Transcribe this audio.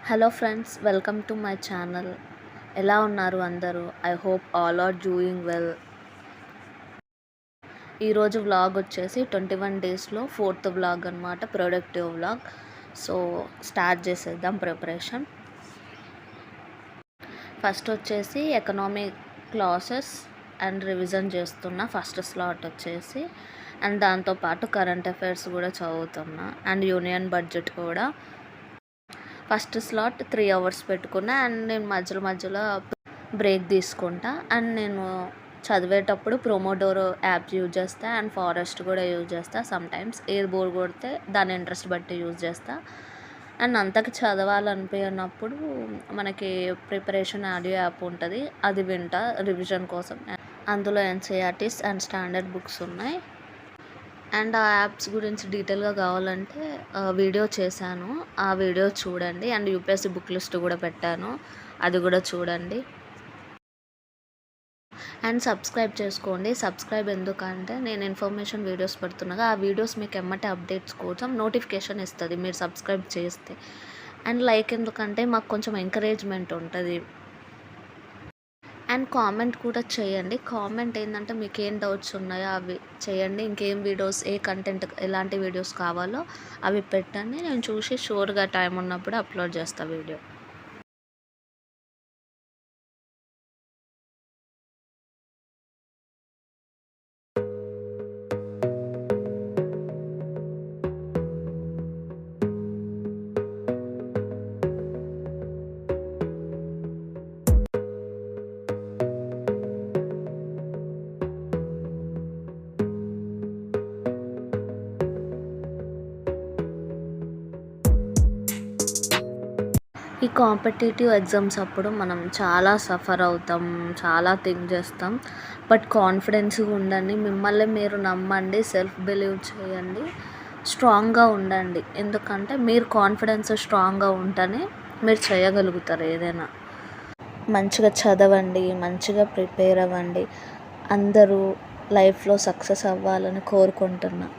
Hello friends, welcome to my channel. ఎలా ఉన్నారు అందరూ? I hope all are doing well. ఈరోజు వ్లాగ్ వచ్చేసి 21 డేస్లో 4th వ్లాగ్ అనమాట, ప్రొడక్టివ్ వ్లాగ్. సో స్టార్ట్ చేసేద్దాం ప్రిపరేషన్. ఫస్ట్ వచ్చేసి ఎకనామిక్ క్లాసెస్ అండ్ రివిజన్ చేస్తున్నా ఫస్ట్ స్లాట్ వచ్చేసి. అండ్ దాంతోపాటు కరెంట్ అఫైర్స్ కూడా చదువుతున్నా అండ్ యూనియన్ బడ్జెట్ కూడా. ఫస్ట్ స్లాట్ 3 hours పెట్టుకున్నా అండ్ నేను మధ్యలో బ్రేక్ తీసుకుంటా. అండ్ నేను చదివేటప్పుడు ప్రోమోడోరో యాప్ యూజ్ చేస్తా అండ్ ఫారెస్ట్ కూడా యూజ్ చేస్తా. సమ్టైమ్స్ ఏది బోర్ కొడితే దాని ఇంట్రెస్ట్ బట్టి యూజ్ చేస్తా. అండ్ అంతకు చదవాలనిపోయినప్పుడు మనకి ప్రిపరేషన్ ఆడియో యాప్ ఉంటుంది, అది వింటా రివిజన్ కోసం. అందులో ఎన్సీఆర్టీస్ అండ్ స్టాండర్డ్ బుక్స్ ఉన్నాయి. అండ్ ఆ యాప్స్ గురించి డీటెయిల్గా కావాలంటే వీడియో చేశాను, ఆ వీడియో చూడండి. అండ్ యూపీఎస్సీ బుక్ లిస్ట్ కూడా పెట్టాను, అది కూడా చూడండి. అండ్ సబ్స్క్రైబ్ చేసుకోండి. సబ్స్క్రైబ్ ఎందుకంటే నేను ఇన్ఫర్మేషన్ వీడియోస్ పెడుతున్నాగా, ఆ వీడియోస్ మీకు ఎమ్మటే అప్డేట్స్ కోసం నోటిఫికేషన్ ఇస్తుంది మీరు సబ్స్క్రైబ్ చేస్తే. అండ్ లైక్ ఎందుకంటే మాకు కొంచెం ఎంకరేజ్మెంట్ ఉంటుంది. అండ్ కామెంట్ కూడా చేయండి. కామెంట్ ఏంటంటే మీకు ఏం డౌట్స్ ఉన్నాయో అవి చేయండి. ఇంకేం వీడియోస్, ఏ కంటెంట్, ఎలాంటి వీడియోస్ కావాలో అవి పెట్టండి. నేను చూసి షూర్గా టైం ఉన్నప్పుడు అప్లోడ్ చేస్తాను వీడియో. ఈ కాంపిటేటివ్ ఎగ్జామ్స్ అప్పుడు మనం చాలా సఫర్ అవుతాం, చాలా థింక్ చేస్తాం. బట్ కాన్ఫిడెన్స్గా ఉండండి, మిమ్మల్ని మీరు నమ్మండి, సెల్ఫ్ బిలీవ్ చేయండి, స్ట్రాంగ్గా ఉండండి. ఎందుకంటే మీరు కాన్ఫిడెన్స్ స్ట్రాంగ్గా ఉంటేనే మీరు చేయగలుగుతారు ఏదైనా. మంచిగా చదవండి, మంచిగా ప్రిపేర్ అవ్వండి. అందరూ లైఫ్లో సక్సెస్ అవ్వాలని కోరుకుంటున్నా.